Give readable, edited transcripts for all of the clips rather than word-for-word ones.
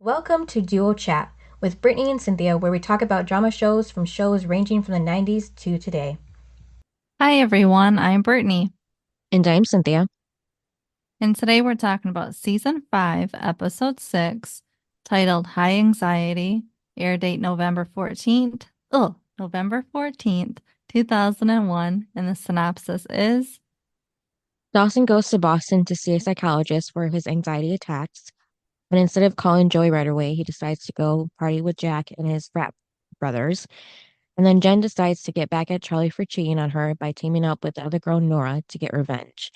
Welcome to Duo Chat with Brittany and Cynthia, where we talk about drama shows from shows ranging from the 90s to today. Hi everyone, I'm Brittany, And I'm Cynthia. and today we're talking about season 5, episode 6, titled High Anxiety, air date November 14th, 2001, and the synopsis is Dawson goes to Boston to see a psychologist for his anxiety attacks, but instead of calling Joey right away, he decides to go party with Jack and his frat brothers. And then Jen decides to get back at Charlie for cheating on her by teaming up with the other girl, Nora, to get revenge.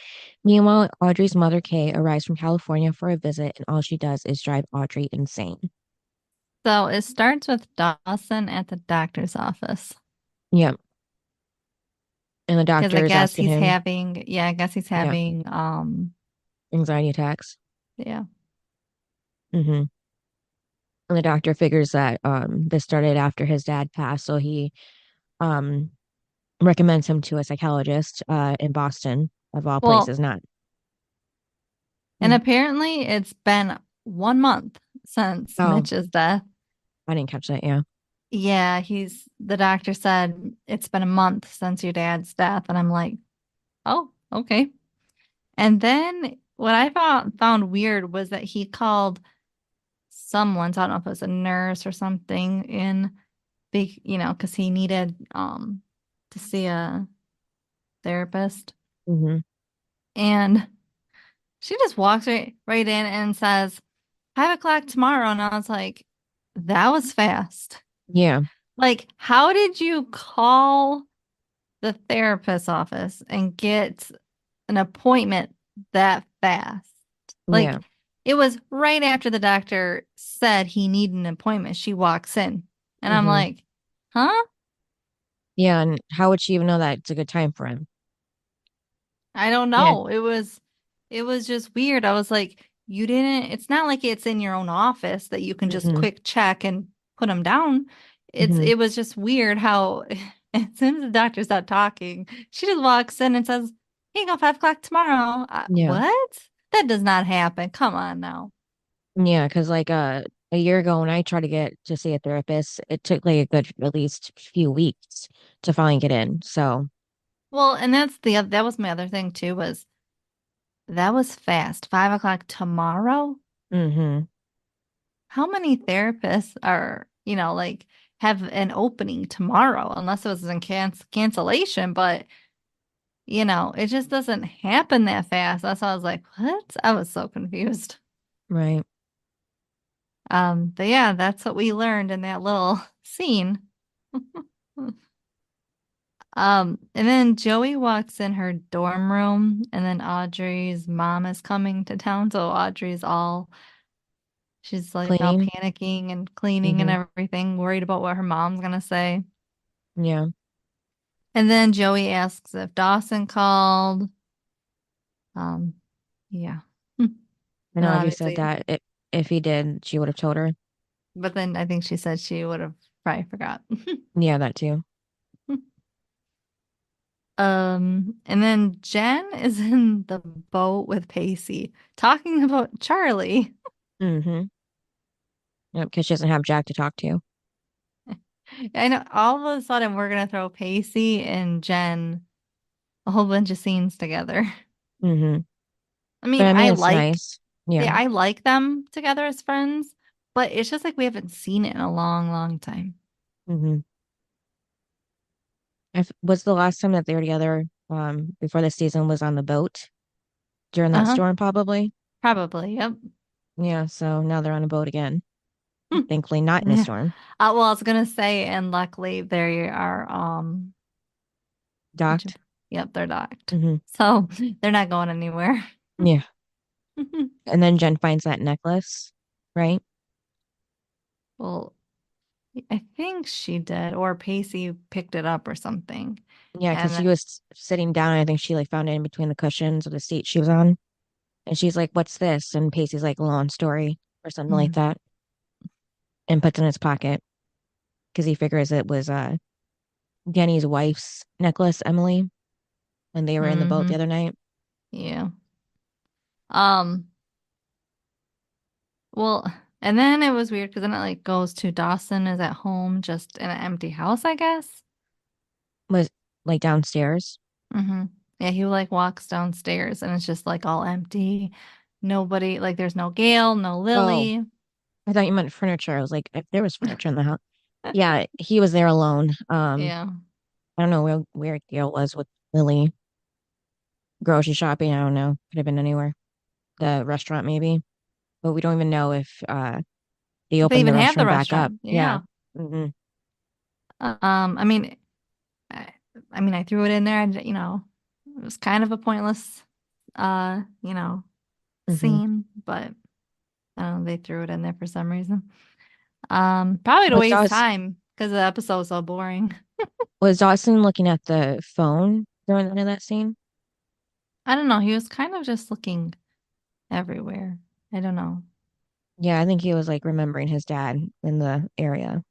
Meanwhile, Audrey's mother, Kay, arrives from California for a visit, and all she does is drive Audrey insane. so it starts with Dawson at the doctor's office Yep. And the because I doctor is guess asking he's him, having, yep, anxiety attacks. yeah. Mm-hmm. And the doctor figures that this started after his dad passed, so he um recommends him to a psychologist in Boston, of all Well, places, not. and Mm. apparently it's been 1 month since Oh, Mitch's death. I didn't catch that. Yeah. Yeah, the doctor said it's been a month since your dad's death. And I'm like, oh, okay. And then what I found weird was that he called someone, so I don't know if it was a nurse or something in big, because he needed to see a therapist. Hmm. And she just walks right in and says, 5 o'clock tomorrow. And I was like, that was fast. Yeah. Like, how did you call the therapist's office and get an appointment that fast? Yeah. Like, it was right after the doctor said he needed an appointment. She walks in, and I'm Hmm. like, huh? Yeah. And how would she even know that it's a good time for him? I don't Yeah. know. It was just weird. I was like, you didn't, it's not like it's in your own office that you can just Hmm. quick check and put them down. Hmm. It was just weird how as soon as the doctor stopped talking, she just walks in and says, "Here you go, 5 o'clock tomorrow." Yeah. What? That does not happen. Come on now. Yeah. Because like a year ago when I tried to get to see a therapist, it took like a good at least few weeks to finally get in. So, Well, and that was my other thing too, was that was fast. 5 o'clock tomorrow. hmm, How many therapists are, like have an opening tomorrow, unless it was in cancellation, but it just doesn't happen that fast. That's why I was like, what? I was so confused. right. But yeah, that's what we learned in that little scene. And then Joey walks in her dorm room, and then Audrey's mom is coming to town. So she's like all Cleaning. panicking and cleaning and Hmm. everything, worried about what her mom's gonna say. Yeah. And then Joey asks if Dawson called. Um, yeah. And And Audrey said obviously, that if he did, she would have told her. but then I think she said she would have probably forgot. Yeah, that too. And then Jen is in the boat with Pacey talking about Charlie. Hmm. Yep, because she doesn't have Jack to talk to. I know all of a sudden we're gonna throw Pacey and Jen a whole bunch of scenes together. Hmm. I But mean, I mean, it's nice. Yeah. yeah, I like them together as friends, but it's just like we haven't seen it in a long, long time. Hmm. Was the last time that they were together before the season was on the boat during that Uh-huh. storm, probably. Probably. Yep. Yeah, so now they're on a boat again. Thankfully, not in a Yeah. storm. Well, I was gonna say, and luckily they are what you- Docked. yep, they're docked. Hmm. So they're not going anywhere. Yeah. And then Jen finds that necklace, right? Well, I think she did, or Pacey picked it up or something. Yeah, because And she was sitting down, and I think she like found it in between the cushions of the seat she was on. And she's like, "What's this?" And Pacey's like, "Long story," or something like mm, that, and puts it in his pocket because he figures it was Jenny's wife's necklace, Emily, when they were in the boat the hmm other night. yeah. Um, well. And then it was weird because then it like goes to Dawson is at home just in an empty house, I guess. Was like downstairs. Mm-hmm. Yeah, he like walks downstairs and it's just like all empty. Nobody, like there's no Gail, no Oh, Lily. I thought you meant furniture. I was like, if there was furniture in the house. Yeah, he was there alone. Yeah. I don't know where Gail was with Lily. Grocery shopping, I don't know. Could have been anywhere. The restaurant maybe. But we don't even know if they They opened the even have the restaurant back up. restaurant. Yeah. Yeah. Hmm. I mean, I, I mean, I threw it in there and it was kind of a pointless, uh, you know, Hmm. scene, but I don't know, they threw it in there for some reason. Probably to Was waste Dawson time because the episode was so boring. was Dawson looking at the phone during the end of that scene? I don't know. He was kind of just looking everywhere. I don't know. Yeah, I think he was like remembering his dad in the area,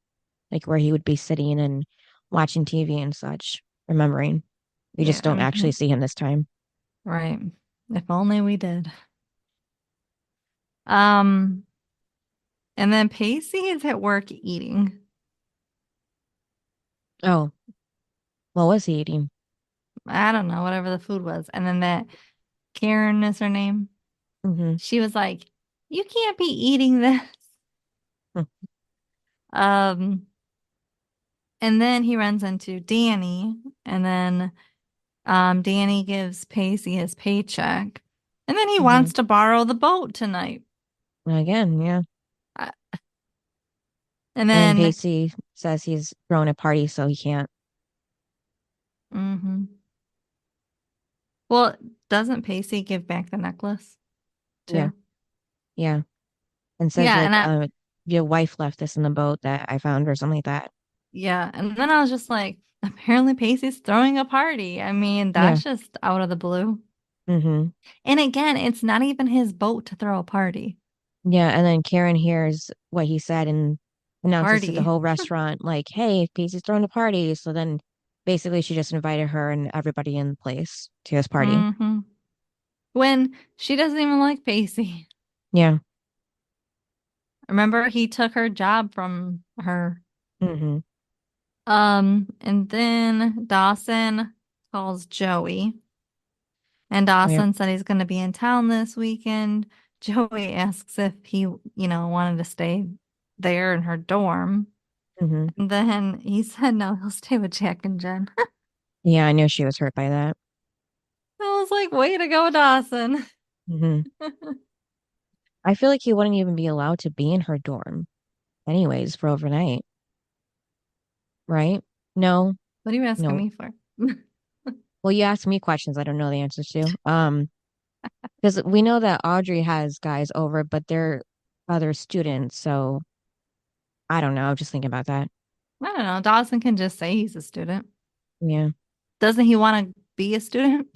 like where he would be sitting and watching TV and such, remembering. We Yeah, just I don't actually mean, see him this time. right. If only we did. Um, and then Pacey is at work eating. Oh, what was he eating? I don't know, whatever the food was. And then that Karen is her name. Hmm. She was like, "You can't be eating this." Um, and then he runs into Danny, and then Danny gives Pacey his paycheck, and then he Hmm. wants to borrow the boat tonight. Again, yeah. Uh, And And then then, Pacey says he's throwing a party, so he can't. mhm. Well, doesn't Pacey give back the necklace Yeah, too? yeah. And says Yeah, like, and I your wife left this in the boat that I found or something like that. yeah, and then I was just like, apparently Pacey's throwing a party. I mean, Yeah. that's just out of the blue. Hmm. And again, it's not even his boat to throw a party. Yeah, and then Karen hears what he said and announces to the Party. whole restaurant, like, hey, Pacey's throwing a party. So then basically she just invited her and everybody in the place to his party. Hmm. When she doesn't even like Pacey. Yeah. Remember, he took her job from her. Hmm. And then Dawson calls Joey, and Oh, yeah. Dawson said he's going to be in town this weekend. Joey asks if he, wanted to stay there in her dorm. Hmm. And then he said no, he'll stay with Jack and Jen. Yeah, I knew she was hurt by that. I was like, way to go, Dawson. Hmm. I feel like he wouldn't even be allowed to be in her dorm anyways for overnight, right? No, What are you asking no. me for? Well, you asked me questions I don't know the answers to. Because we know that Audrey has guys over, but they're other students, so I don't know. I'm just thinking about that. I don't know. Dawson can just say he's a student. Yeah. Doesn't he want to be a student?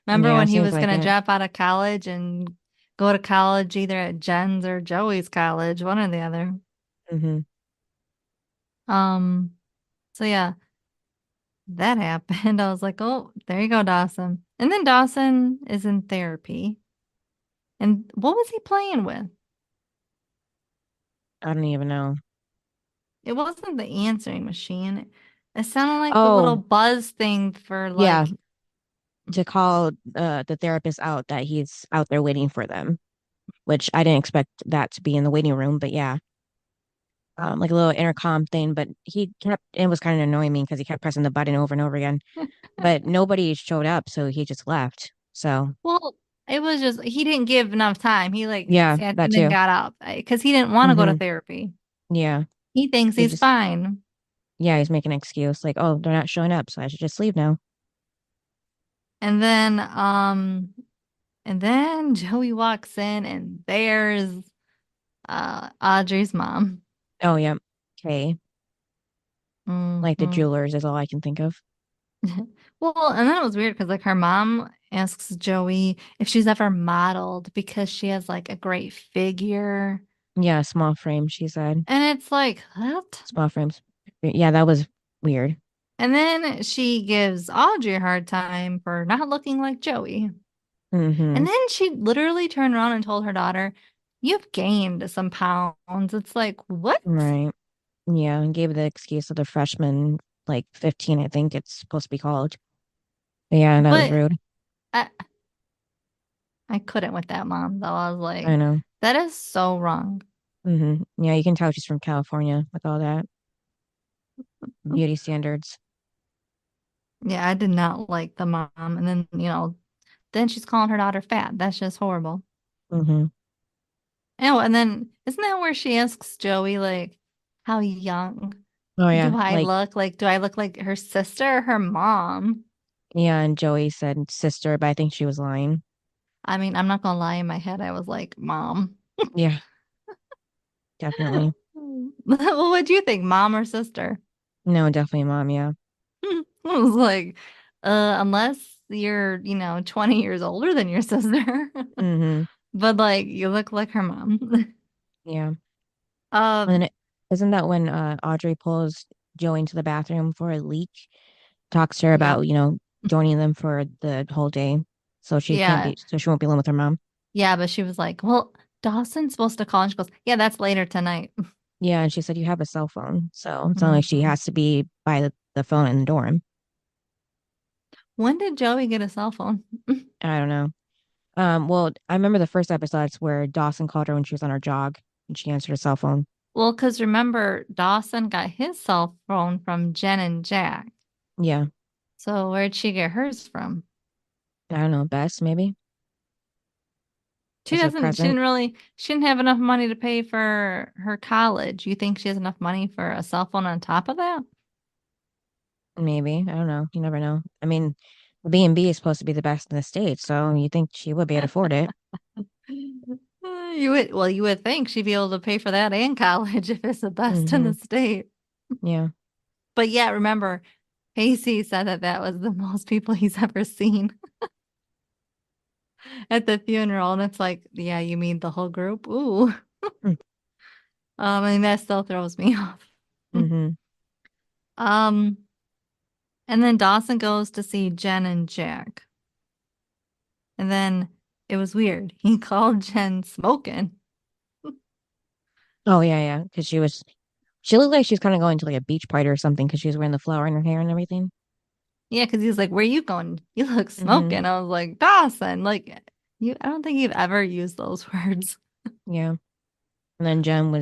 Remember Yeah, when he seems was like going to it. drop out of college and go to college either at Jen's or Joey's college, one or the other. Hmm. Um, so yeah, that happened. I was like, oh, there you go, Dawson. And then Dawson is in therapy. And what was he playing with? I don't even know. It wasn't the answering machine. It sounded like the little Oh, buzz thing for yeah, like, to call the therapist out that he's out there waiting for them, which I didn't expect that to be in the waiting room, but yeah, like a little intercom thing. But he kept, it was kind of annoying me because he kept pressing the button over and over again, but nobody showed up, so he just left. So well, it was just he didn't give enough time. He like yeah, sat that and then too. got up because he didn't want to go to Hmm. therapy. Yeah, He thinks he he's just, fine. yeah, he's making an excuse like, oh, they're not showing up, so I should just leave now. And then Joey walks in and there's Audrey's mom. Oh yeah, okay, like the Hmm. jewelers is all I can think of. Well, and then it was weird because like her mom asks Joey if she's ever modeled because she has like a great figure. Yeah, small frame, she said. And it's like, what? Small frames. Yeah, that was weird. And then she gives Audrey a hard time for not looking like Joey. Hmm. And then she literally turned around and told her daughter, you've gained some pounds. It's like, what? Right. Yeah, and gave the excuse of the freshman, like 15, I think it's supposed to be called. But yeah, that was But rude. I, I couldn't with that mom, though. I was I like, know. that is so wrong. Yeah, you can tell she's from California with all that beauty standards. Yeah, I did not like the mom. And then, then she's calling her daughter fat. That's just horrible. hmm Oh, and then isn't that where she asks Joey, like, how young Oh yeah, do I like look? Like, do I look like her sister or her mom? yeah, and Joey said sister, but I think she was lying. I mean, I'm not gonna lie, in my head, I was like, mom. Yeah, definitely. Well, what do you think, mom or sister? No, definitely mom, yeah. I was like, unless you're, 20 years older than your sister. hmm But like you look like her mom. Yeah. And Um, then isn't that when Audrey pulls Joey into the bathroom for a leak, talks to her yep. about, joining them for the whole day Yeah. so she won't be alone with her mom. Yeah, but she was like, well, Dawson's supposed to call. And she goes, yeah, that's later tonight. Yeah, and she said you have a cell phone, so it's not like she Mhm. has to be by the phone in the dorm. When did Joey get a cell phone? I don't know. Well, I remember the first episodes where Dawson called her when she was on her jog and she answered her cell phone. Well, because remember, Dawson got his cell phone from Jen and Jack. Yeah, So where'd she get hers from? I don't know, Bess maybe as a She present, she didn't have enough money to pay for her college. You think she has enough money for a cell phone on top of that? maybe. I don't know. You never know. I mean, the B&B is supposed to be the best in the state, so you think she would be able to afford it. You would think she'd be able to pay for that and college if it's the best in the hmm state. Yeah. But yeah, remember, Pacey said that that was the most people he's ever seen at the funeral. And it's like, yeah, you mean the whole group? Ooh. And that still throws me off. Mm-hmm. Um, and then Dawson goes to see Jen and Jack. And then it was weird. He called Jen smoking. Oh yeah, yeah. Because she looked like she's kind of going to like a beach party or something because she was wearing the flower in her hair and everything. Yeah, because he's like, where you going? You look hmm smoking. I was like, Dawson, like I don't think you've ever used those words. Yeah. And then Jen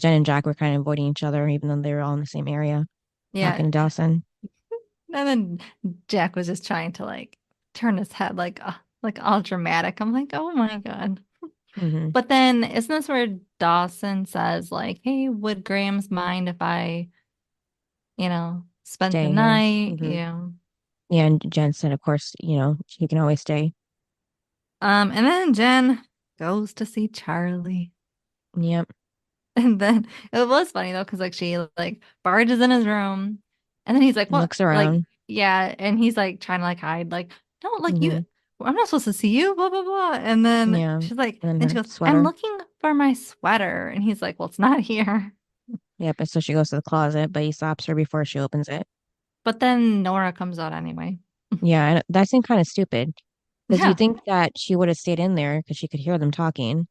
and Jack were kind of avoiding each other, even though they were all in the same area, Yeah. talking to Dawson. And then Jack was just trying to like turn his head like all dramatic. I'm like, oh my God. hmm But then isn't this where Dawson says like, hey, would Grams mind if I, spent the Stay here. night? hmm Yeah, and Jen said, of course, he can always stay. And then Jen goes to see Charlie. Yep. And then it was funny though, because like she like barges in his room, and then he's like, And "What?" looks Like, around. yeah, and he's like trying to like hide, like, "Don't like you. hmm I'm not supposed to see you." Blah blah blah. And then Yeah. And she's like, then then she her goes, "I'm sweater. looking for my sweater," and he's like, "Well, it's not here." Yep. And so she goes to the closet, but he stops her before she opens it. But then Nora comes out anyway. Yeah, and that seemed kind of stupid because you Yeah. think that she would have stayed in there because she could hear them talking.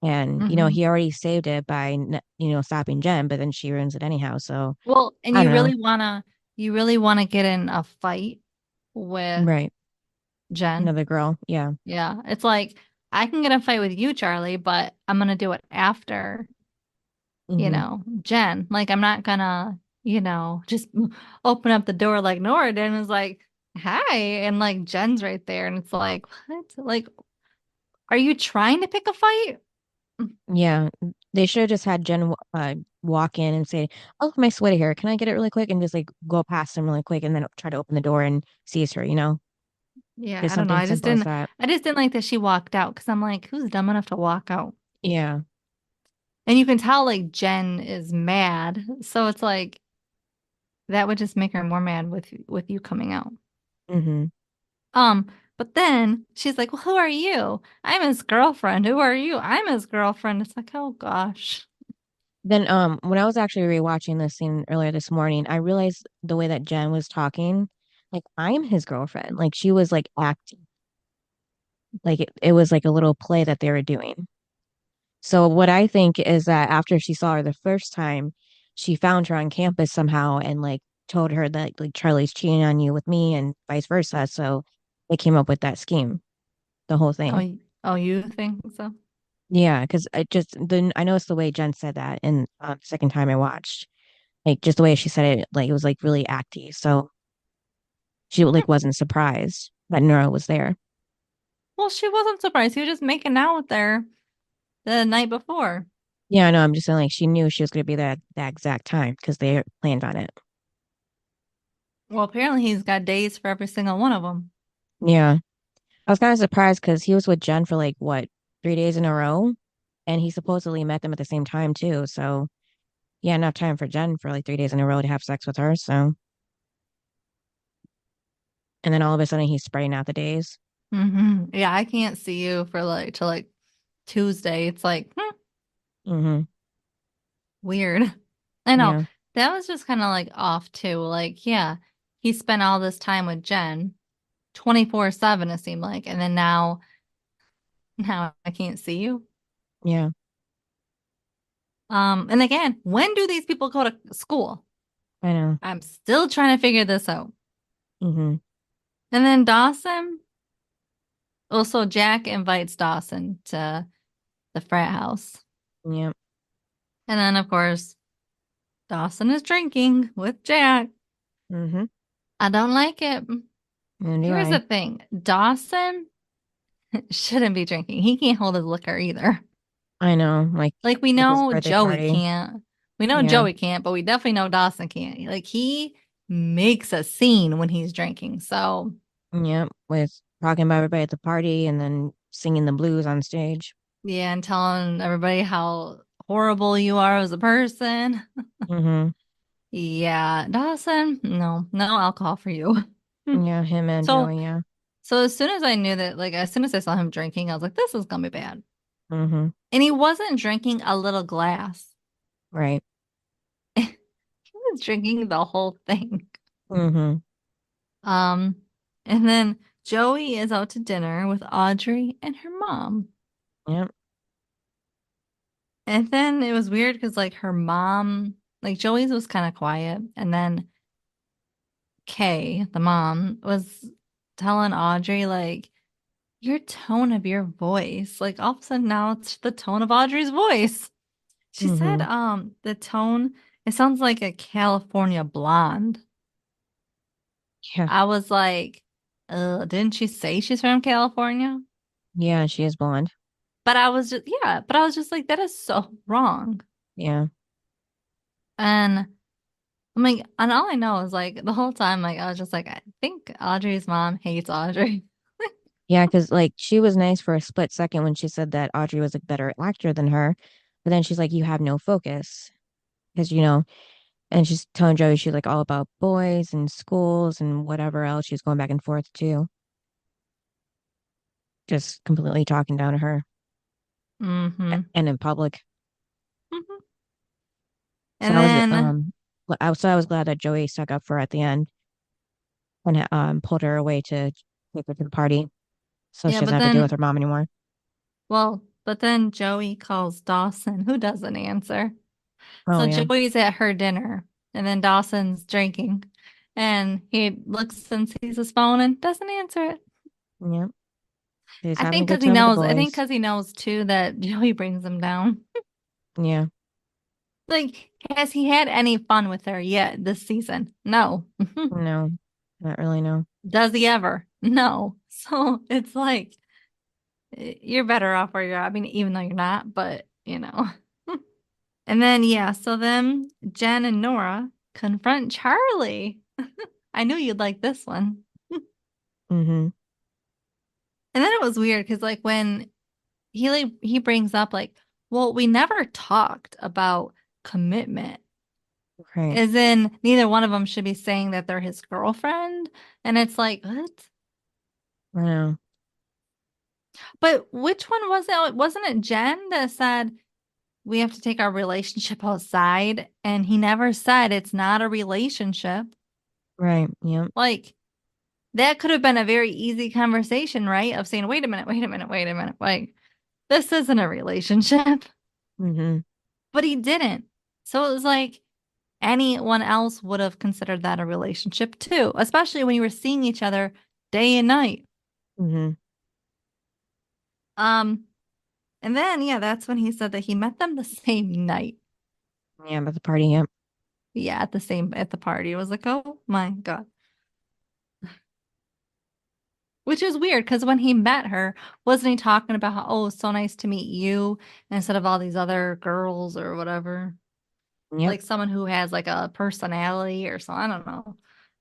And, hmm he already saved it by, stopping Jen, but then she ruins it anyhow. So Well, and I don't know. you really wanna get in a fight with Right. Jen. Another girl. Yeah. Yeah, it's like I can get in a fight with you, Charlie, but I'm gonna do it after hmm Jen. Like, I'm not gonna, just open up the door like Nora did and was like, hi. And like Jen's right there. And it's like, what? Like, are you trying to pick a fight? Yeah. They should have just had Jen walk in and say, "Oh, look, my sweater here. Can I get it really quick?" And just like go past him really quick and then try to open the door and sees her. Yeah, Just I don't know. something simple as that. I just didn't like that she walked out because I'm like, who's dumb enough to walk out? Yeah. And you can tell like Jen is mad. So it's like that would just make her more mad with you coming out. hmm Um, but then she's like, well, who are you? I'm his girlfriend. Who are you? I'm his girlfriend. It's like, oh gosh. Then when I was actually rewatching this scene earlier this morning, I realized the way that Jen was talking, like I'm his girlfriend. Like she was like acting. Like it was like a little play that they were doing. So what I think is that after she saw her the first time, she found her on campus somehow and like told her that like Charlie's cheating on you with me and vice versa. So they came up with that scheme, the whole Oh, thing. oh, you think so? Yeah, because I know it's the way Jen said that in second time I watched. Like just the way she said it, like it was like really acty. So she like wasn't surprised that Nora was there. Well, she wasn't surprised. He was just making out with her the night before. Yeah, I know. I'm just saying like she knew she was gonna be there at that exact time because they planned on it. Well, apparently he's got days for every single one of them. Yeah. I was kind of surprised because he was with Jen for like what, 3 days in a row? And he supposedly met them at the same time too. So yeah, enough time for Jen for like 3 days in a row to have sex with her. So and then all of a sudden he's spreading out the days. Yeah, I can't see you for like till like Tuesday. It's like Mm-hmm. weird. I know Yeah. that was just kind of like off too. Like, yeah, he spent all this time with Jen 24/7, it seemed like, and then now I can't see you. Yeah. And again, when do these people go to school? I know. I'm still trying to figure this out. Mm-hmm. And then Dawson, also Jack invites Dawson to the frat house. Yep. And then, of course, Dawson is drinking with Jack. Mm-hmm. I don't like it. And do Here's the I. thing. Dawson shouldn't be drinking. He can't hold his liquor either. I know. Like Like we at this know birthday Joey party. can't. We know Yeah. Joey can't, but we definitely know Dawson can't. Like he makes a scene when he's drinking. So, Yep. With talking about everybody at the party and then singing the blues on stage. yeah, and telling everybody how horrible you are as a person. Mm-hmm. Yeah, Dawson, no alcohol for you. Yeah, him and So, Joey, yeah. so as soon as I knew that, like, as soon as I saw him drinking, I was like, this is gonna be bad. Mm-hmm. And he wasn't drinking a little glass. Right. He was drinking the whole thing. Mm-hmm. Um, and then Joey is out to dinner with Audrey and her mom. Yep. And then it was weird because like her mom, like Joey's was kind of quiet, and then Kay, the mom, was telling Audrey like your tone of your voice, like all of a sudden now it's the tone of Audrey's voice. She said, Mm-hmm. the tone, it sounds like a California blonde. Yeah. I was like, didn't she say she's from California? Yeah, she is blonde. But I was just, yeah, but I was just like, that is so wrong. Yeah. And I'm like, and all I know is like the whole time, like, I was just like, I think Audrey's mom hates Audrey. Yeah, because like she was nice for a split second when she said that Audrey was a better actor than her. But then she's like, you have no focus. Because, and she's telling Joey she's like all about boys and schools and whatever else. She's going back and forth too. Just completely talking down to her Mm-hmm. and in public. Mm-hmm. So And I was then, I was glad that Joey stuck up for her at the end and pulled her away to take her to the party so she yeah, doesn't but have to deal with then, her mom anymore. but then Joey calls Dawson, who doesn't answer. Oh So yeah. Joey's at her dinner, and then Dawson's drinking, and he looks and sees his phone and doesn't answer it. Yeah. He's I having a think good because he time with the knows, I think boys. because he knows too that Joey brings him down. Yeah. Like, has he had any fun with her yet this season? No. No, not really, no. Does he ever? No. So it's like you're better off where you're at. I mean, even though you're not, but you know. And then yeah, so then Jen and Nora confront Charlie. I knew you'd like this one. Mm-hmm. And then it was weird because like when he brings up like, well, we never talked about commitment. Right. As in neither one of them should be saying that they're his girlfriend. And it's like, what? I know. But which one was it? Wasn't it Jen that said we have to take our relationship outside? And he never said it's not a relationship. Right. Yep. Like that could have been a very easy conversation, right? Of saying, wait a minute, wait a minute, wait a minute. Like, this isn't a relationship. Mm-hmm. but he didn't. So it was like anyone else would have considered that a relationship too, especially when you were seeing each other day and night. Mm-hmm. Um, and then yeah, that's when he said that he met them the same night. Yeah, but the party, yep. Yeah, at the party. It was like, oh my God. Which is weird because when he met her, wasn't he talking about how, oh, it's so nice to meet you instead of all these other girls or whatever? Yep. Like someone who has like a personality or so. I don't know.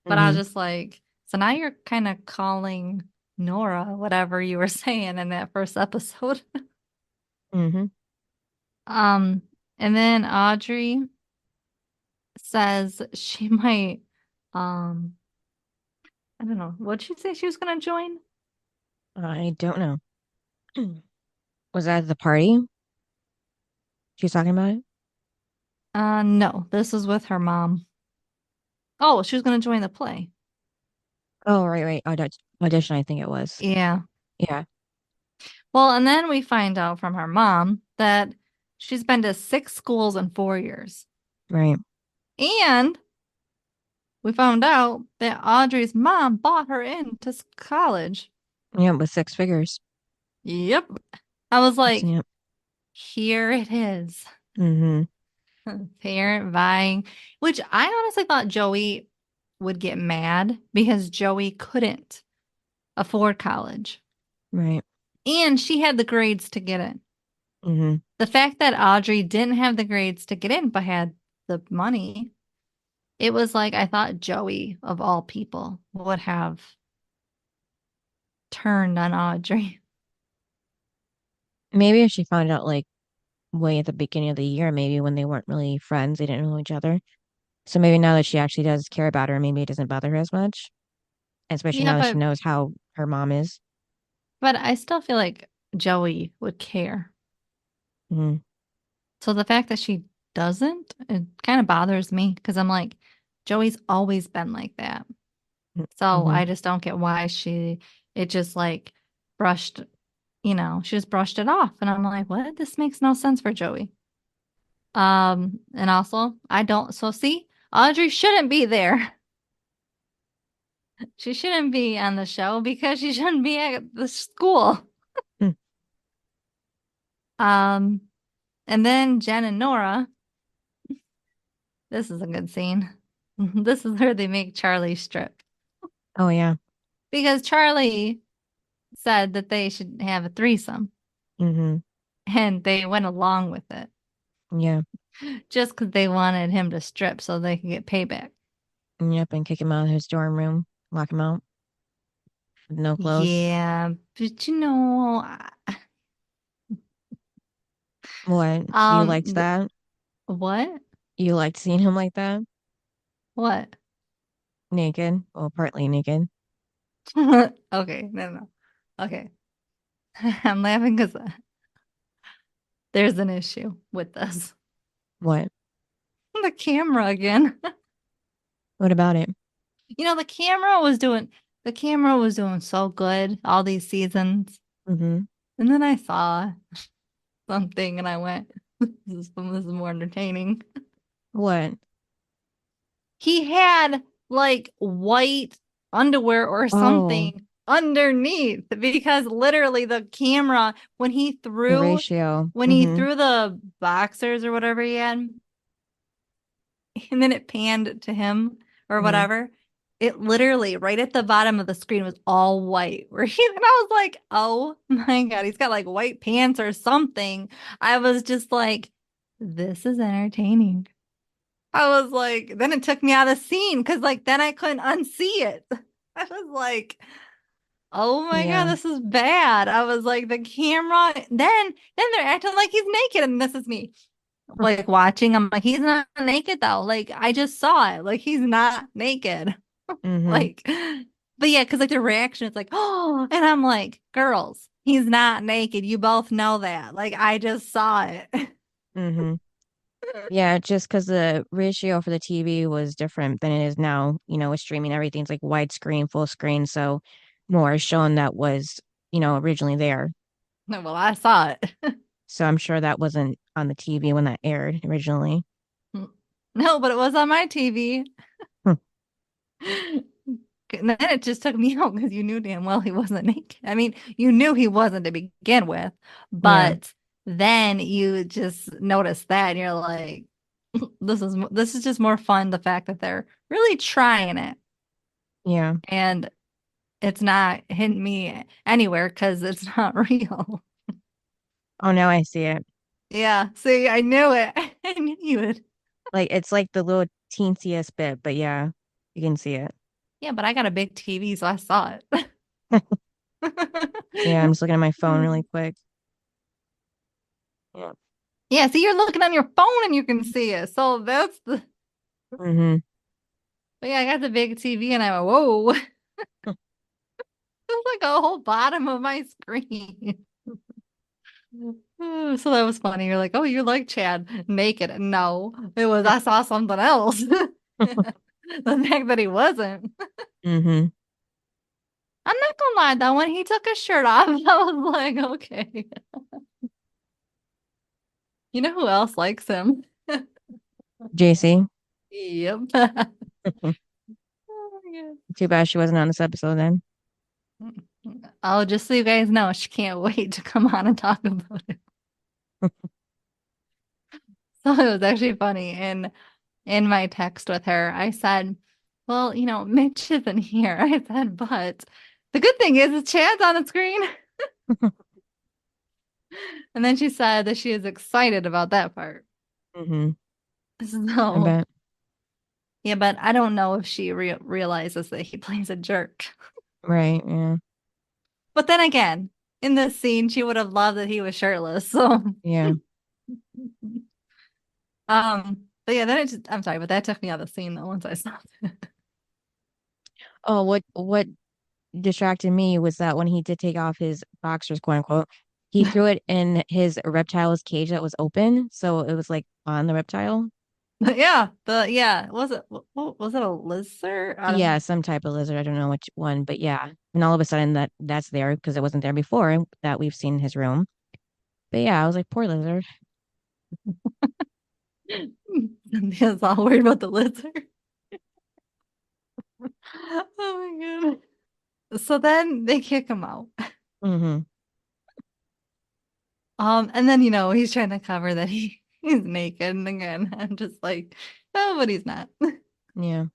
But I was Mm-hmm. just like, so now you're kind of calling Nora whatever you were saying in that first episode. Mm-hmm. Um, and then Audrey says she might, um, I don't know, what'd she say she was gonna join? I don't know. Was that at the party she's talking about it? No, this is with her mom. Oh, she was gonna join the play. Oh, right, right. Audition, I think it was. Yeah. Yeah, Well, and then we find out from her mom that she's been to 6 schools in 4 years. right. And we found out that Audrey's mom bought her into college. Yeah, with six figures. Yep. I was So, like, yep. here it is. Mm-hmm. Parent vying, which I honestly thought Joey would get mad because Joey couldn't afford college. Right. And she had the grades to get in. Mm-hmm. The fact that Audrey didn't have the grades to get in but had the money, it was like I thought Joey, of all people, would have turned on Audrey. Maybe if she found out like way at the beginning of the year, maybe when they weren't really friends, they didn't know each other. So maybe now that she actually does care about her, maybe it doesn't bother her as much. Especially Yeah, now that she but knows how her mom is. I still feel like Joey would care. Mm-hmm. So the fact that she doesn't, it kind of bothers me because I'm like, Joey's always been like that. So Mm-hmm. I just don't get why it just like brushed, she just brushed it off. And I'm like, what? This makes no sense for Joey. And also I don't, so see, Audrey shouldn't be there. She shouldn't be on the show because she shouldn't be at the school. Um, and then Jen and Nora, this is a good scene. This is where they make Charlie strip Oh yeah. because Charlie said that they should have a threesome Mm-hmm. and they went along with it Yeah. just because they wanted him to strip so they could get payback. Yep. And kick him out of his dorm room, lock him out with no clothes. Yeah, but What? You um, liked that? what? You liked seeing him like that? What? Naked? Well, partly naked. Okay, no. Okay. I'm laughing because there's an issue with this. What? The camera again. What about it? The camera was doing so good all these seasons. Mm-hmm. And then I saw something and I went, this is more entertaining. What? He had like white underwear or Oh, something underneath because literally the camera the ratio. when he Mm-hmm. threw the boxers or whatever he had, and then it panned to him or Mm-hmm. whatever. It literally right at the bottom of the screen was all white. Where he and I was like, oh my God, he's got like white pants or something. I was just like, this is entertaining. I was like, then it took me out of the scene because like then I couldn't unsee it. I was like, oh my God, Yeah. this is bad. I was like, the camera, then they're acting like he's naked, and this is me like watching. I'm like, he's not naked though. Like I just saw it. Like he's not naked. Mm-hmm. Like, but yeah, because like the reaction, it's like, oh, and I'm like, girls, he's not naked. You both know that. Like I just saw it. Mm-hmm. Yeah, just because the ratio for the TV was different than it is now. With streaming, everything's like widescreen, full screen. So more is shown that was, originally there. Well, I saw it. So I'm sure that wasn't on the TV when that aired originally. No, but it was on my TV. Hmm. And then it just took me out because you knew damn well he wasn't naked. I mean, you knew he wasn't to begin with, Yeah, but then you just noticed that and you're like, this is just more fun, the fact that they're really trying it yeah. and it's not hitting me anywhere because it's not real. Oh, now I see it. Yeah, see, I knew it. I knew you would. Like it's like the little teensiest bit, but yeah, you can see it. Yeah, but I got a big TV, so I saw Yeah, I'm it. just looking at my phone really quick. Yeah. Yeah, see, you're looking on your phone and you can see it. So that's the. Mm-hmm. But yeah, I got the big TV and I went, whoa. It's like a whole bottom of my screen. So that was funny. You're like, oh, you like Chad naked. No, it was, I saw something else. The fact that he wasn't. Mm-hmm. I'm not gonna lie though, when he took his shirt off, I was like, okay. You know who else likes him? JC. Yep. Oh my God. Too bad she wasn't on this episode then. Oh, just so you guys know, she can't wait to come on and talk about it. So it was actually funny. And in my text with her, I said, well, Mitch isn't here. I said, but the good thing is Chad's on the screen. And then she said that she is excited about that part. Mm-hmm. I So, bet. yeah, but I don't know if she realizes that he plays a jerk. Right, yeah. But then again, in this scene, she would have loved that he was shirtless. So, Yeah. but yeah, then I'm sorry, but that took me out of the scene though once I stopped. Oh, what distracted me was that when he did take off his boxers, quote unquote, he threw it in his reptile's cage that was open, so it was like on the reptile. Yeah, was it a lizard? I don't Yeah, know. some type of lizard. I don't know which one, but yeah. And all of a sudden that's there because it wasn't there before that we've seen in his room. But yeah, I was like, poor lizard. Cynthia's all worried about the lizard. Oh my god. So then they kick him out. Mm-hmm. And then he's trying to cover that he's naked. And again, I'm just like, oh, but he's not. Yeah.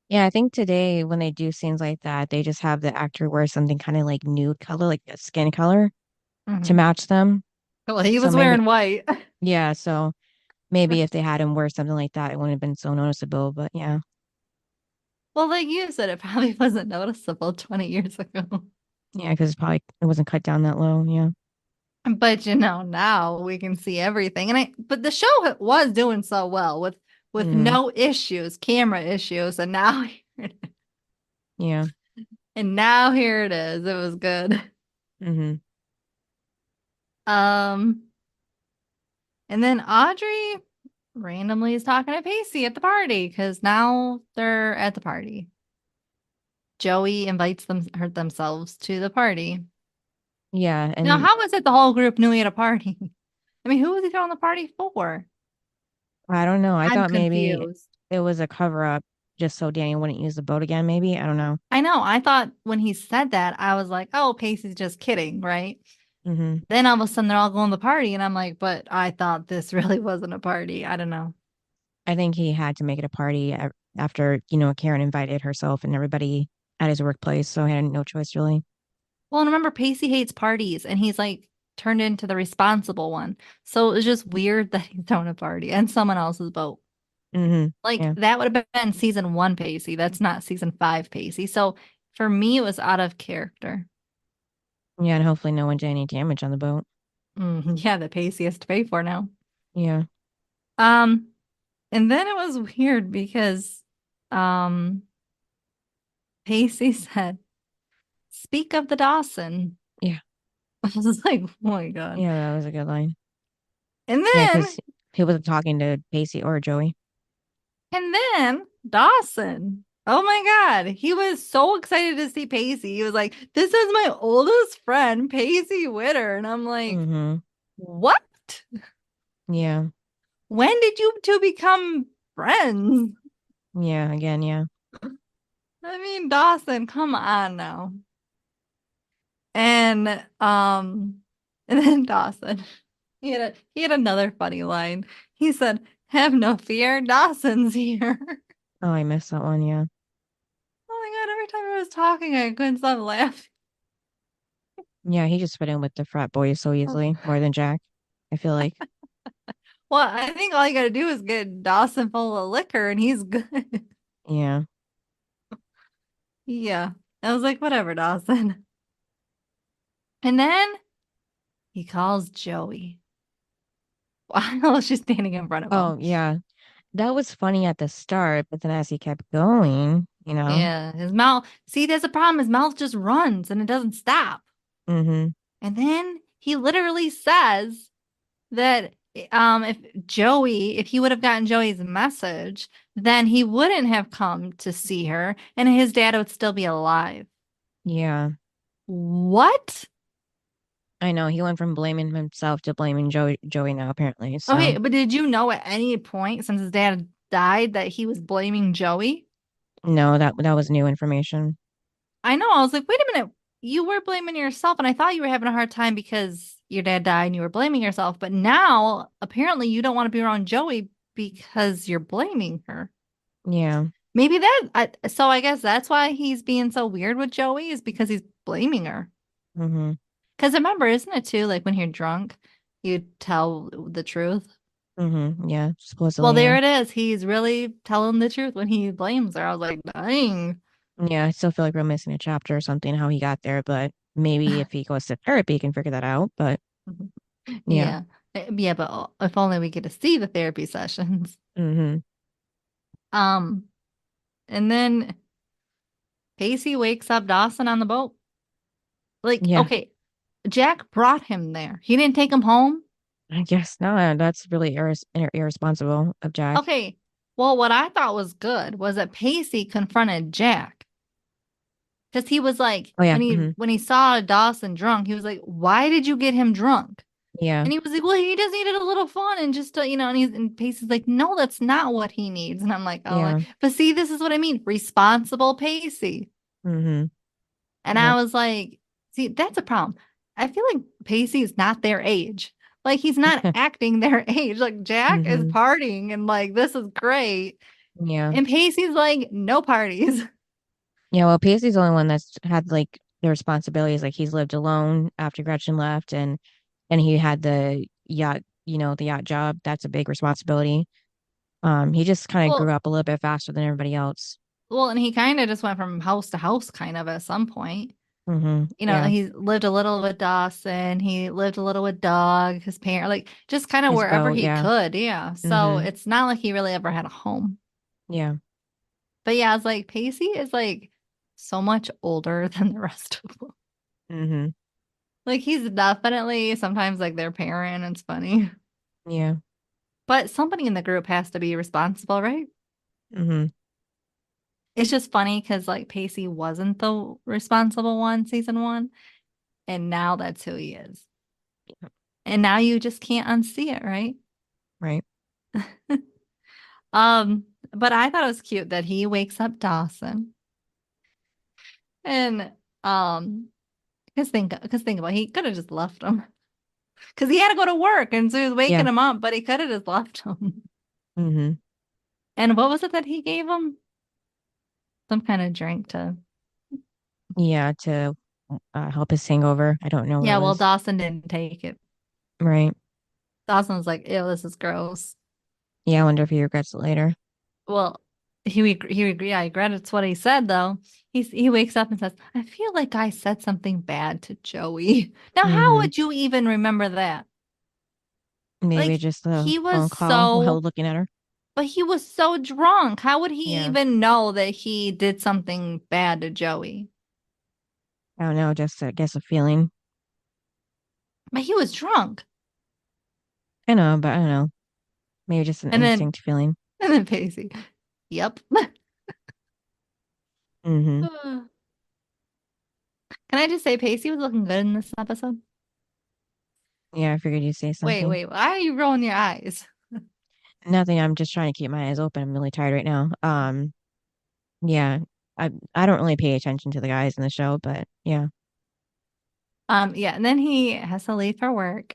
Yeah, I think today when they do scenes like that, they just have the actor wear something kind of like nude color, like a skin color to Mhm. match them. Well, he So was maybe, wearing white. yeah, so maybe if they had him wear something like that, it wouldn't have been so noticeable. But yeah, Well, like you said, it probably wasn't noticeable 20 years ago. yeah, because it wasn't cut down that low. Yeah. But now we can see everything. But the show was doing so well with Hmm. no issues, camera issues, and now Yeah. and now here it is. It was good. Hmm. Um, and then Audrey randomly is talking to Pacey at the party because now they're at the party. Joey invites themselves to the party. Yeah, Now, and how was it the whole group knew he had a party? I mean, who was he throwing the party for? I don't know. I I'm thought maybe confused. it was a cover up just so Danny wouldn't use the boat again. Maybe I don't know. I know. I thought when he said that, I was like, oh, Pacey's just kidding, right? Hmm. Then all of a sudden they're all going to the party, and I'm like, but I thought this really wasn't a party. I don't know. I think he had to make it a party after Karen invited herself and everybody at his workplace, so he had no choice really. Well, and remember, Pacey hates parties, and he's like turned into the responsible one. So it was just weird that he's throwing a party and someone else's boat. Hmm. Like Yeah. that would have been season 1 Pacey. That's not season 5 Pacey. So for me, it was out of character. Yeah, and hopefully no one did any damage on the boat. Yeah, that Pacey has to pay for now. Yeah. Um, and then it was weird because um Pacey said, "Speak of the Dawson." Yeah. I was like, "Oh my God." Yeah, that was a good line. And Yeah, then because he wasn't talking to Pacey or Joey. and then Dawson. Oh my God. He was so excited to see Pacey. He was like, "This is my oldest friend, Pacey Witter." And I'm like, Hmm. "What?" Yeah. When did you two become friends? Yeah. Again, yeah. I mean, Dawson, come on now. And and then Dawson, he had another funny line. He said, "Have no fear, Dawson's here." Oh, I missed that one. Yeah. Oh my God, every time I was talking, I couldn't stop laughing. Yeah. He just fit in with the frat boys so easily, more than Jack. I feel like. Well, I think all you gotta do is get Dawson full of liquor and he's good. Yeah. Yeah. I was like, whatever, Dawson. And then he calls Joey while she's standing in front of Oh, him. yeah. That was funny at the start, but then as he kept going, you know. Yeah, his mouth. See, there's a problem. His mouth just runs and it doesn't stop. Mm-hmm. And then he literally says that if if he would have gotten Joey's message, then he wouldn't have come to see her and his dad would still be alive. Yeah. What? I know. He went from blaming himself to blaming Joey now, apparently. Okay, So, but did you know at any point since his dad died that he was blaming Joey? no, that was new information. I know. I was like, wait a minute. You were blaming yourself, and I thought you were having a hard time because your dad died and you were blaming yourself. But now, apparently, you don't want to be around Joey because you're blaming her. Yeah. Maybe so I guess that's why he's being so weird with Joey is because he's blaming her. Mm-hmm. Because remember, isn't it too, like when you're drunk, you tell the truth? Mm-hmm. Yeah. Well, Supposedly, there yeah. it is. He's really telling the truth when he blames her. I was like, dang. Yeah, I still feel like we're missing a chapter or something, how he got there, but maybe if he goes to therapy, he can figure that out. But yeah. Yeah. Yeah, but if only we get to see the therapy sessions. Mm-hmm. Um, and then Pacey wakes up Dawson on the boat. Like, Yeah. okay, Jack brought him there. He didn't take him home. I guess not. That's really irresponsible of Jack. Okay. Well, what I thought was good was that Pacey confronted Jack because he was like, Oh yeah. when he Mm-hmm. when he saw Dawson drunk, he was like, "Why did you get him drunk?" Yeah. And he was like, "Well, he just needed a little fun and just and Pacey's like, "No, that's not what he needs." And I'm like, "Oh, Yeah. but see, this is what I mean, responsible Pacey." Mm-hmm. And I Yep. was like, "See, that's a problem. I feel like Pacey is not their age. Like he's not acting their age. Like Jack is Mm-hmm. partying and like this is great, Yeah. and Pacey's like no parties." Yeah. Well, Pacey's the only one that's had like the responsibilities. Like he's lived alone after Gretchen left, and he had the yacht, the yacht job. That's a big responsibility. He just kind of grew Well, up a little bit faster than everybody else. and he kind of just went from house to house kind of at some point. Mm-hmm. Yeah. He lived a little with Dawson. He lived a little with Doug, his parent, like just kind of His wherever boat. he Yeah. could. Yeah. So Mm-hmm. it's not like he really ever had a home. Yeah. But yeah, it's like Pacey is like so much older than the rest of them. Mm-hmm. Like he's definitely sometimes like their parent. It's funny. Yeah. But somebody in the group has to be responsible, right? Mm-hmm. It's just funny because like Pacey wasn't the responsible one season one, and now that's who he is. And now you just can't unsee it, right? Right. But I thought it was cute that he wakes up Dawson and because think about it, he could have just left him because he had to go to work and so he was waking Yeah. him up, but he could have just left him. Mm-hmm. And what was it that he gave him? Some kind of drink to. Yeah. To help his hangover. I don't know what it Yeah, well, was. Dawson didn't take it. Right. Dawson was like, "Ew, this is gross." Yeah. I wonder if he regrets it later. Well, yeah, I regret it's what he said though. He wakes up and says, "I feel like I said something bad to Joey." Now, how Mm-hmm. would you even remember that? Maybe Like just a he was phone call while so, looking at her. but he was so drunk. How would he Yeah. even know that he did something bad to Joey? I don't know. Just, I guess, a feeling. But he was drunk. I know, but I don't know. Maybe just an And then instinct feeling. and then Pacey. Yep. Mm-hmm. Can I just say Pacey was looking good in this episode? Yeah, I figured you'd say Wait, something. why are you rolling your eyes? Nothing. I'm just trying to keep my eyes open. I'm really tired right now. Yeah. I don't really pay attention to the guys in the show, but yeah. Yeah, and then he has to leave for work.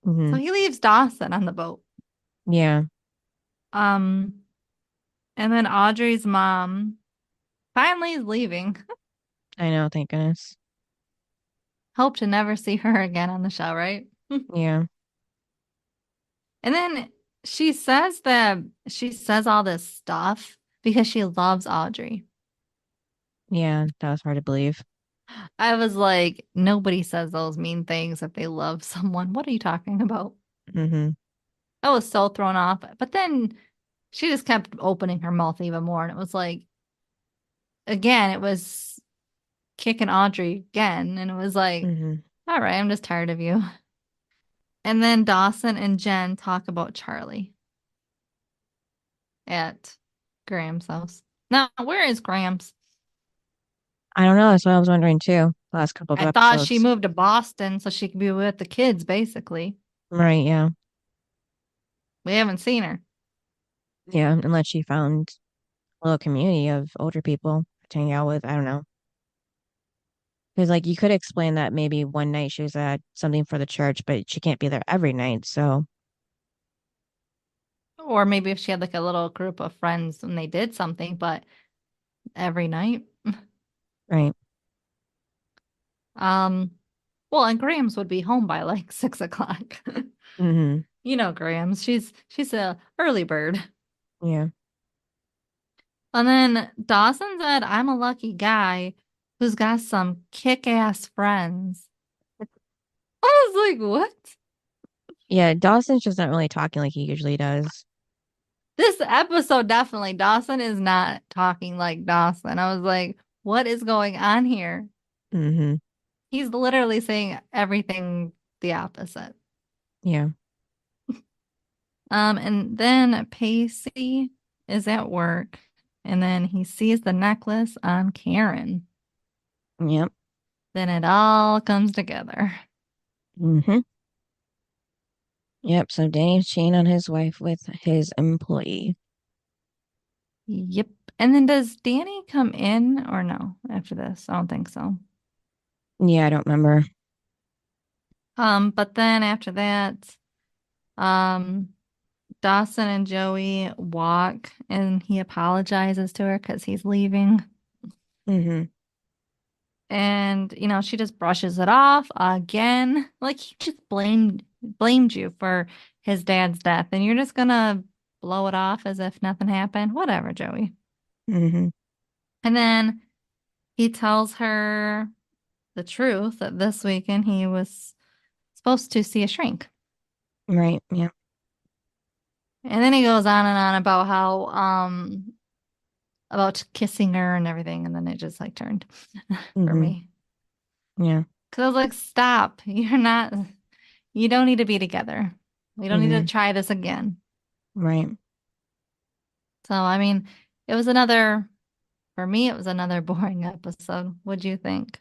So Hmm. he leaves Dawson on the boat. Yeah. Um, and then Audrey's mom finally is leaving. I know, thank goodness. Hope to never see her again on the show, right? Yeah. And then she says all this stuff because she loves Audrey. Yeah, that was hard to believe. I was like, nobody says those mean things if they love someone. What are you talking about? Hmm. I was so thrown off. But then she just kept opening her mouth even more. And it was like, again, it was kicking Audrey again. And it was like, Hmm. all right, I'm just tired of you. And then Dawson and Jen talk about Charlie at Graham's house. Now, where is Graham's? I don't know. That's what I was wondering too. Last couple of I thought she episodes. moved to Boston so she could be with the kids, basically. Right, yeah. We haven't seen her. Yeah, unless she found a little community of older people to hang out with. I don't know. Because like you could explain that maybe one night she was at something for the church, but she can't be there every night. So, Or maybe if she had like a little group of friends and they did something, but every night. right. Um, well, and Graham's would be home by like 6 o'clock. Hmm. You know, Graham's. She's a early bird. Yeah. And then Dawson said, I'm a lucky guy who's got some kick-ass friends. I was like, what? Yeah, Dawson's just not really talking like he usually does. This episode definitely, Dawson is not talking like Dawson. I was like, what is going on here? Hmm. He's literally saying everything the opposite. Yeah. And then Pacey is at work, and then he sees the necklace on Karen. Yep. Then it all comes together. Hmm. Yep. So Danny's cheating on his wife with his employee. Yep. And then does Danny come in or no after this? I don't think so. Yeah, I don't remember. But then after that, um, Dawson and Joey walk and he apologizes to her because he's leaving. Hmm. And, she just brushes it off again. Like he just blamed you for his dad's death, and you're just gonna blow it off as if nothing happened. Whatever, Joey. Hmm. And then he tells her the truth that this weekend he was supposed to see a shrink. Right. Yeah. And then he goes on and on about how about kissing her and everything, and then it just like turned for Hmm. me. Yeah. Because I was like, stop. You don't need to be together. We don't need to Hmm. try this again. Right. So, for me, it was another boring episode. What'd you think?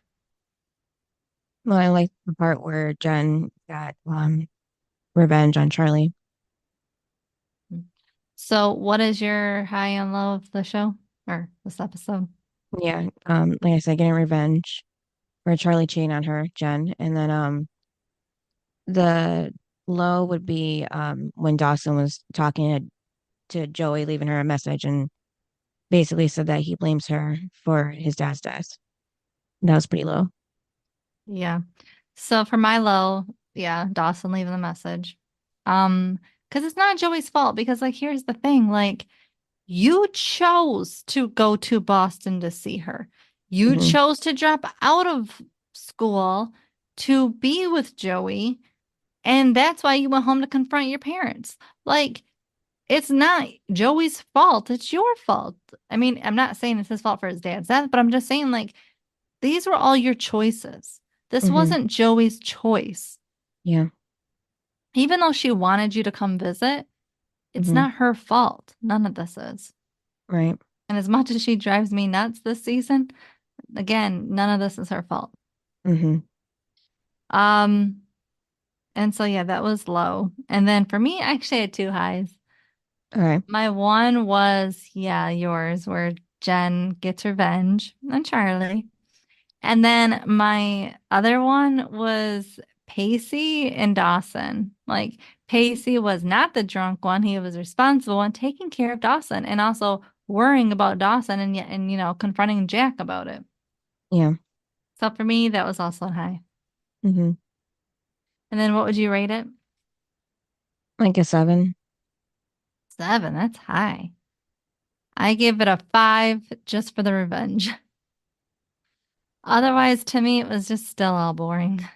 Well, I like the part where Jen got revenge on Charlie. So, what is your high and low of the show or this episode? Yeah. Like I said, getting revenge for Charlie cheating on her, Jen, and then the low would be when Dawson was talking to Joey, leaving her a message, and basically said that he blames her for his dad's death. That was pretty low. Yeah. So for my low, yeah, Dawson leaving the message. Um, because it's not Joey's fault because like here's the thing, like you chose to go to Boston to see her. You Hmm. chose to drop out of school to be with Joey, and that's why you went home to confront your parents. Like it's not Joey's fault, it's your fault. I mean, I'm not saying it's his fault for his dad's death, but I'm just saying like these were all your choices. This Hmm. wasn't Joey's choice. Yeah. Even though she wanted you to come visit, it's Hmm. not her fault. None of this is. Right. And as much as she drives me nuts this season, again, none of this is her fault. Hmm. Um, And so, yeah, that was low. And then for me, I actually had two highs. All right. My one was, yeah, yours, where Jen gets revenge on Charlie. And then my other one was Pacey and Dawson. Like, Pacey was not the drunk one. He was responsible one, taking care of Dawson and also worrying about Dawson and confronting Jack about it. Yeah. So for me, that was also a high. Mm-hmm. And then what would you rate it? Like a 7. 7. That's high. I gave it a 5 just for the revenge. Otherwise, to me, it was just still all boring.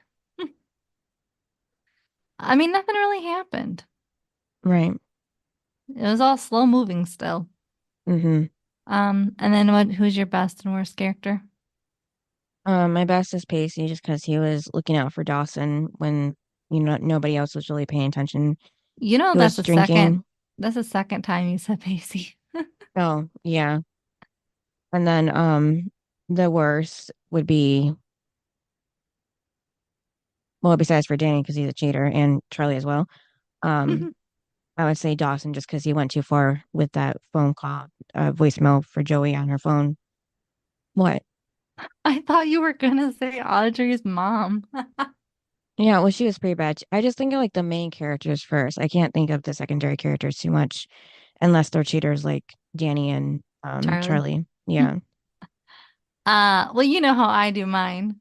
I mean, nothing really happened. Right. It was all slow moving still. Mm-hmm. And then who's your best and worst character? My best is Pacey, just because he was looking out for Dawson when nobody else was really paying attention. You know, He was drinking. that's the second time you said Pacey. Oh, yeah. And then the worst would be, well, besides for Danny because he's a cheater and Charlie as well. Um, I would say Dawson just because he went too far with that phone call, voicemail for Joey on her phone. What? I thought you were gonna say Audrey's mom. Yeah, well, she was pretty bad. I just think of like the main characters first. I can't think of the secondary characters too much unless they're cheaters like Danny and Charlie. Charlie. Yeah. Well, you know how I do mine.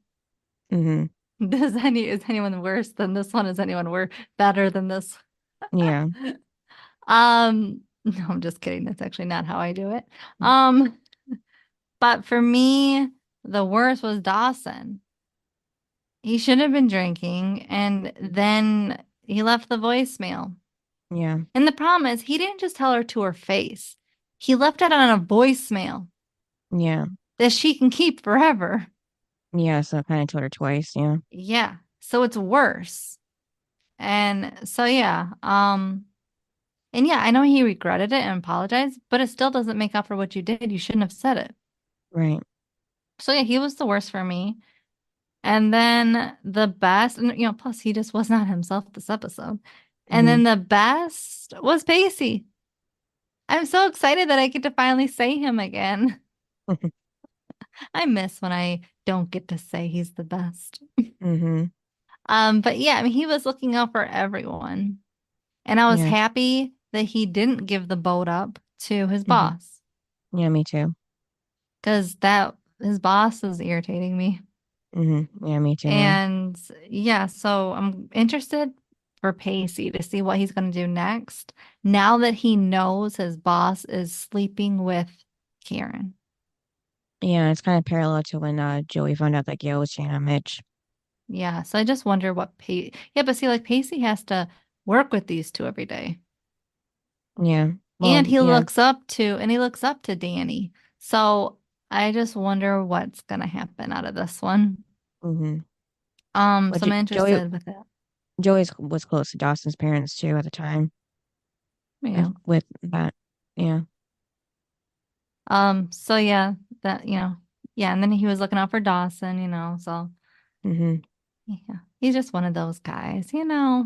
Mm-hmm. Is anyone worse than this one? Is anyone better than this? Yeah. No, I'm just kidding. That's actually not how I do it. But for me, the worst was Dawson. He shouldn't have been drinking, and then he left the voicemail. Yeah. And the problem is, he didn't just tell her to her face. He left it on a voicemail Yeah. that she can keep forever. Yeah. So I kind of told her twice. Yeah. Yeah. So it's worse. And so yeah, and yeah, I know he regretted it and apologized, but it still doesn't make up for what you did. You shouldn't have said it. Right. So yeah, he was the worst for me. And then the best, and plus he just was not himself this episode. And Mm-hmm. then the best was Pacey. I'm so excited that I get to finally say him again. I miss when I don't get to say he's the best. Mm-hmm. But yeah, I mean, he was looking out for everyone. And I was Yeah. happy that he didn't give the boat up to his Mm-hmm. boss. Yeah, me too. Because his boss is irritating me. Mm-hmm. Yeah, me too. And yeah, so I'm interested for Pacey to see what he's going to do next now that he knows his boss is sleeping with Karen. Yeah, it's kind of parallel to when Joey found out that Gail was cheating on Mitch. Yeah, so I just wonder what yeah, but see, like Pacey has to work with these two every day. Yeah. And Well, yeah. he looks up to Danny. So I just wonder what's gonna happen out of this one. Mm-hmm. So But I'm Joey interested with that. was close to Dawson's parents too at the time. Yeah. With that. Yeah. So yeah, yeah, and then he was looking out for Dawson, so Mm-hmm. yeah, he's just one of those guys. Yeah.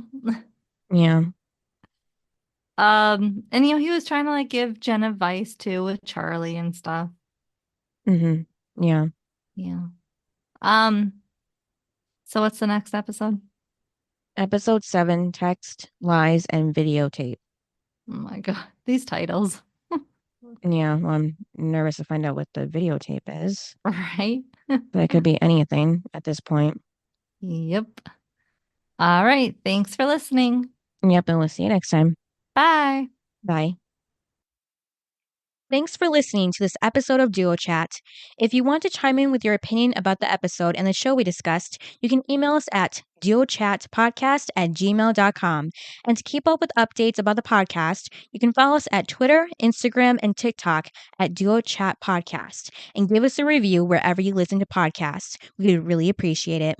And he was trying to like give Jen advice too with Charlie and stuff. Mm-hmm. Yeah. Yeah. Um, so what's the next episode? Episode 7, text, lies, and videotape. Oh my God, these titles. Yeah, well, I'm nervous to find out what the videotape is, Right? but it could be anything at this point. Yep. All right. Thanks for listening. Yep, and we'll see you next time. Bye. Bye. Thanks for listening to this episode of Duo Chat. If you want to chime in with your opinion about the episode and the show we discussed, you can email us at duochatpodcast@gmail.com. And to keep up with updates about the podcast, you can follow us at Twitter, Instagram, and TikTok at Duo Chat Podcast. And give us a review wherever you listen to podcasts. We would really appreciate it.